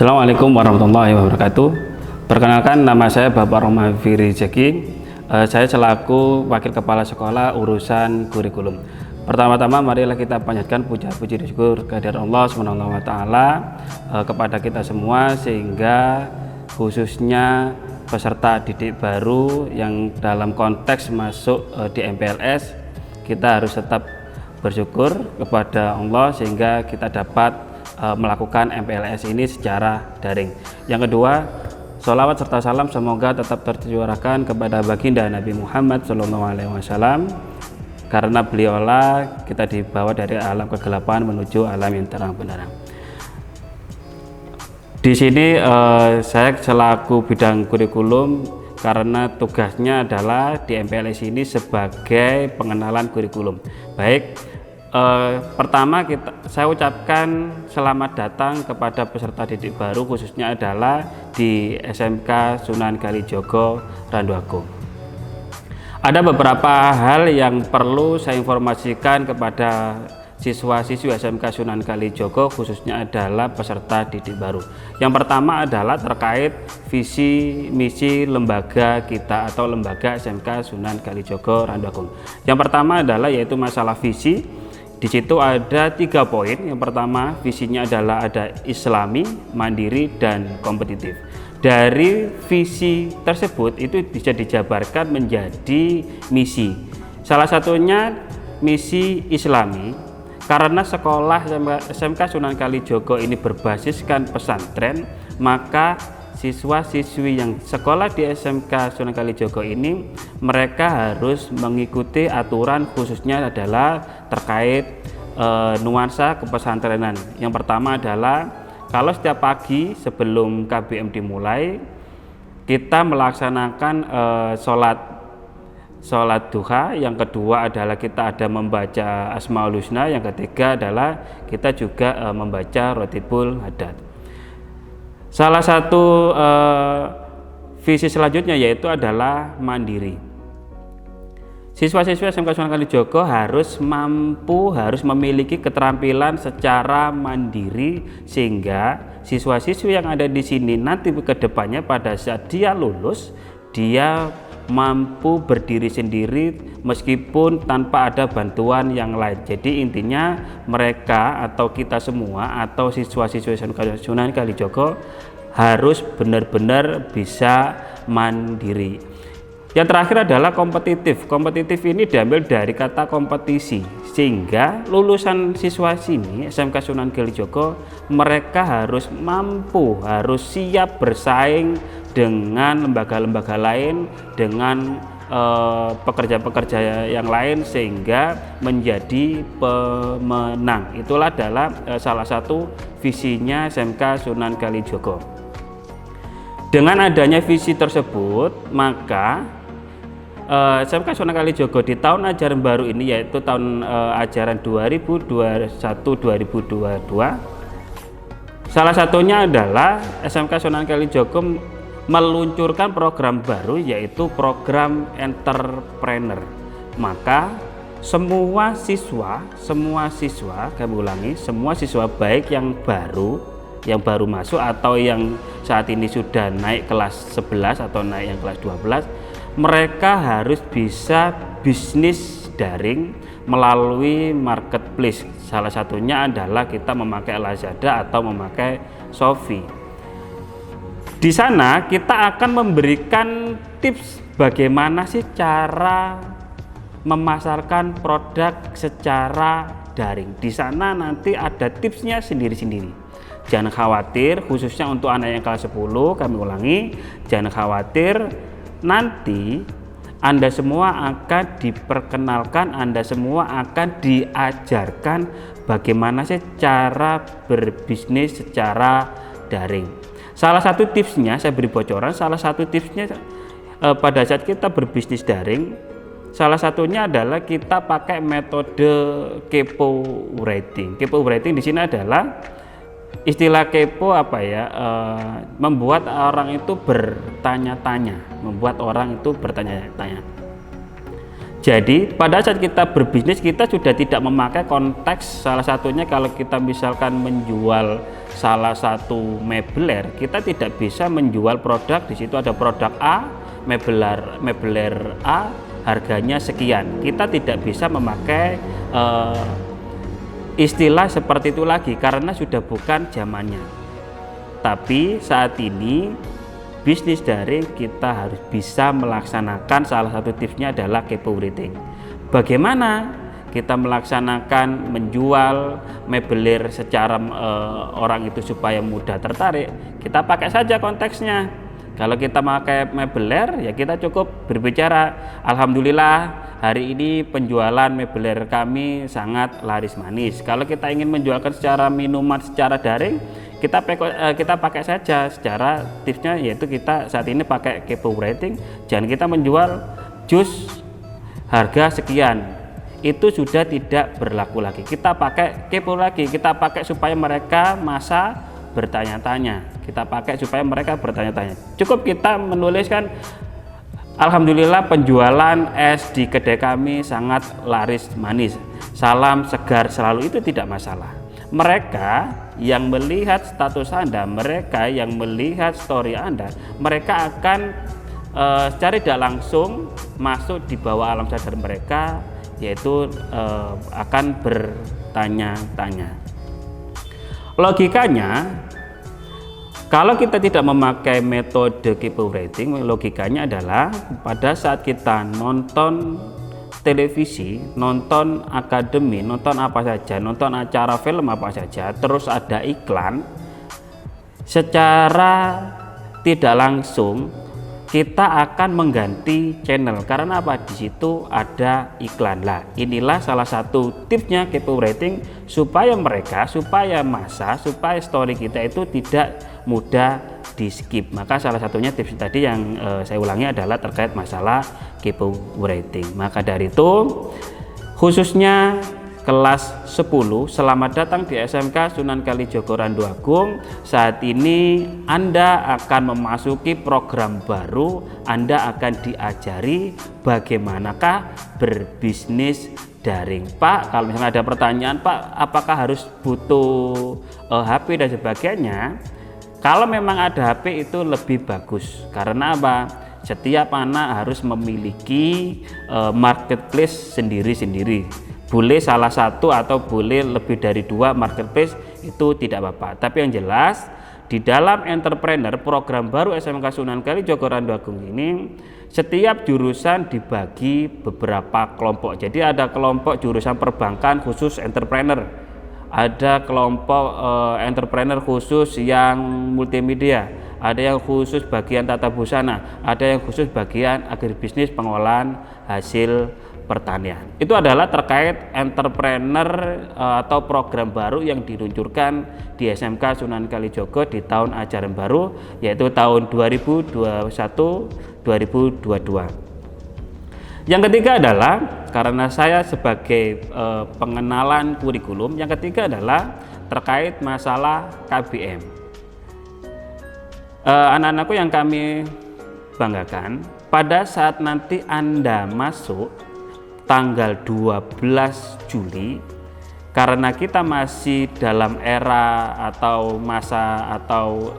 Assalamualaikum warahmatullahi wabarakatuh. Perkenalkan, nama saya Bapak Roma Firizeki. Saya selaku Wakil Kepala Sekolah urusan kurikulum. Pertama-tama marilah kita panjatkan puja puji dan syukur kehadirat Allah SWT kepada kita semua, sehingga khususnya peserta didik baru yang dalam konteks masuk di MPLS, kita harus tetap bersyukur kepada Allah sehingga kita dapat melakukan MPLS ini secara daring. Yang kedua, sholawat serta salam semoga tetap tercurahkan kepada baginda Nabi Muhammad SAW, karena beliaulah kita dibawa dari alam kegelapan menuju alam yang terang benderang. Di sini saya selaku bidang kurikulum, karena tugasnya adalah di MPLS ini sebagai pengenalan kurikulum. Baik, pertama saya ucapkan selamat datang kepada peserta didik baru, khususnya adalah di SMK Sunan Kalijogo Randuagung. Ada beberapa hal yang perlu saya informasikan kepada siswa-siswi SMK Sunan Kalijogo, khususnya adalah peserta didik baru. Yang pertama adalah terkait visi misi lembaga kita atau lembaga SMK Sunan Kalijogo Randuagung. Yang pertama adalah yaitu masalah visi. Di situ ada 3 poin. Yang pertama, visinya adalah ada Islami, mandiri, dan kompetitif. Dari visi tersebut itu bisa dijabarkan menjadi misi. Salah satunya misi Islami, karena sekolah SMK Sunan Kalijogo ini berbasiskan pesantren, maka siswa-siswi yang sekolah di SMK Sunan Kalijogo ini mereka harus mengikuti aturan, khususnya adalah terkait nuansa kepesantrenan. Yang pertama adalah kalau setiap pagi sebelum KBM dimulai, kita melaksanakan sholat duha. Yang kedua adalah kita ada membaca Asmaul Husna. Yang ketiga adalah kita juga membaca Rotibul Haddad. Salah satu visi selanjutnya yaitu adalah mandiri. Siswa-siswa SMK Sunan Kalijogo harus memiliki keterampilan secara mandiri, sehingga siswa-siswi yang ada di sini nanti ke depannya pada saat dia lulus, dia mampu berdiri sendiri meskipun tanpa ada bantuan yang lain. Jadi intinya mereka atau kita semua atau siswa-siswa SMK Sunan Kalijogo harus benar-benar bisa mandiri. Yang terakhir adalah kompetitif. Kompetitif ini diambil dari kata kompetisi, sehingga lulusan siswa sini SMK Sunan Kalijogo mereka harus siap bersaing dengan lembaga-lembaga lain, dengan pekerja-pekerja yang lain, sehingga menjadi pemenang. Itulah adalah salah satu visinya SMK Sunan Kalijogo. Dengan adanya visi tersebut, maka SMK Sunan Kalijogo di tahun ajaran baru ini, yaitu tahun ajaran 2021-2022, salah satunya adalah SMK Sunan Kalijogo meluncurkan program baru, yaitu program entrepreneur. Maka semua siswa baik yang baru masuk atau yang saat ini sudah naik kelas 11 atau naik yang kelas 12, mereka harus bisa bisnis daring melalui marketplace. Salah satunya adalah kita memakai Lazada atau memakai Shopee. Di sana kita akan memberikan tips bagaimana sih cara memasarkan produk secara daring. Di sana nanti ada tipsnya sendiri-sendiri. Jangan khawatir, khususnya untuk anak yang kelas 10, kami ulangi, jangan khawatir, nanti Anda semua akan diperkenalkan, Anda semua akan diajarkan bagaimana sih cara berbisnis secara daring. Salah satu tipsnya, saya beri bocoran, salah satu tipsnya pada saat kita berbisnis daring, salah satunya adalah kita pakai metode kepo writing. Kepo writing di sini adalah istilah kepo membuat orang itu bertanya-tanya, Jadi pada saat kita berbisnis kita sudah tidak memakai konteks, salah satunya kalau kita misalkan menjual salah satu mebeler, kita tidak bisa menjual produk di situ ada produk A, mebeler A harganya sekian. Kita tidak bisa memakai istilah seperti itu lagi karena sudah bukan zamannya. Tapi saat ini bisnis daring kita harus bisa melaksanakan, salah satu tipsnya adalah kepo rating. Bagaimana kita melaksanakan menjual mebeler secara orang itu supaya mudah tertarik? Kita pakai saja konteksnya. Kalau kita pakai mebeler ya kita cukup berbicara, alhamdulillah hari ini penjualan mebeler kami sangat laris manis. Kalau kita ingin menjualkan secara minuman secara daring, kita pakai saja secara tipsnya, yaitu kita saat ini pakai kepo rating. Jangan kita menjual jus harga sekian, itu sudah tidak berlaku lagi. Kita pakai kepo lagi, kita pakai supaya mereka masa bertanya-tanya. Kita pakai supaya mereka bertanya-tanya. Cukup kita menuliskan, alhamdulillah penjualan es di kedai kami sangat laris manis, salam segar selalu, itu tidak masalah. Mereka yang melihat status Anda, mereka yang melihat story Anda, mereka akan secara tidak langsung masuk di bawah alam sadar mereka, yaitu akan bertanya-tanya. Logikanya, kalau kita tidak memakai metode kepo rating, logikanya adalah pada saat kita nonton televisi, nonton akademi, nonton apa saja, nonton acara film apa saja, terus ada iklan, secara tidak langsung kita akan mengganti channel. Karena apa? Di situ ada iklan. Lah, inilah salah satu tipsnya kepo rating supaya story kita itu tidak mudah di skip. Maka salah satunya tips tadi yang saya ulangi adalah terkait masalah kepo rating. Maka dari itu, khususnya kelas 10, selamat datang di SMK Sunan Kalijogo Randu Agung. Saat ini Anda akan memasuki program baru. Anda akan diajari bagaimanakah berbisnis daring. Pak, kalau misalnya ada pertanyaan, Pak, apakah harus butuh HP dan sebagainya? Kalau memang ada HP itu lebih bagus. Karena apa? Setiap anak harus memiliki marketplace sendiri-sendiri. Boleh salah satu atau boleh lebih dari 2 marketplace, itu tidak apa-apa. Tapi yang jelas di dalam entrepreneur program baru SMK Sunan Kalijogo Randu Agung ini, setiap jurusan dibagi beberapa kelompok. Jadi ada kelompok jurusan perbankan khusus entrepreneur, ada kelompok entrepreneur khusus yang multimedia, ada yang khusus bagian tata busana, ada yang khusus bagian agribisnis pengolahan hasil pertanian. Itu adalah terkait entrepreneur atau program baru yang diluncurkan di SMK Sunan Kalijogo di tahun ajaran baru, yaitu tahun 2021-2022. Yang ketiga adalah, karena saya sebagai pengenalan kurikulum, yang ketiga adalah terkait masalah KBM. Anak-anakku yang kami banggakan, pada saat nanti Anda masuk tanggal 12 Juli, karena kita masih dalam era atau masa atau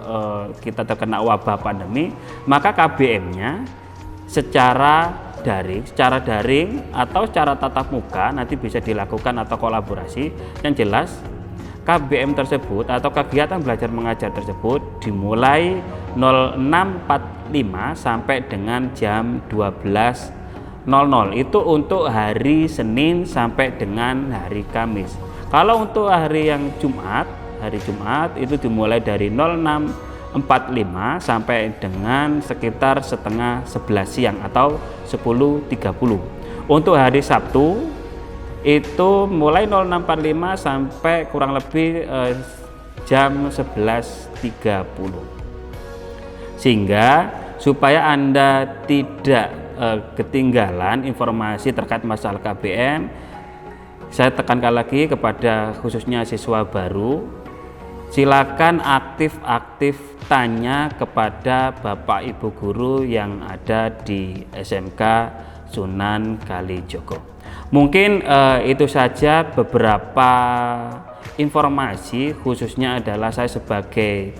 kita terkena wabah pandemi, maka KBM-nya secara daring atau secara tatap muka nanti bisa dilakukan atau kolaborasi. Yang jelas KBM tersebut atau kegiatan belajar mengajar tersebut dimulai 06.45 sampai dengan jam 12.00. Itu untuk hari Senin sampai dengan hari Kamis. Kalau untuk hari yang Jumat, itu dimulai dari 06.45 sampai dengan sekitar setengah 11 siang atau 10.30. Untuk hari Sabtu itu mulai 06.45 sampai kurang lebih jam 11.30. Sehingga supaya Anda tidak ketinggalan informasi terkait masalah KBM, saya tekankan lagi kepada khususnya siswa baru, silakan aktif tanya kepada Bapak Ibu guru yang ada di SMK Sunan Kalijogo. Mungkin itu saja beberapa informasi, khususnya adalah saya sebagai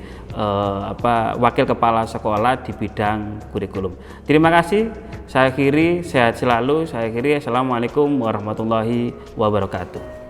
wakil kepala sekolah di bidang kurikulum. Terima kasih. Saya akhiri, sehat selalu. Saya akhiri, assalamualaikum warahmatullahi wabarakatuh.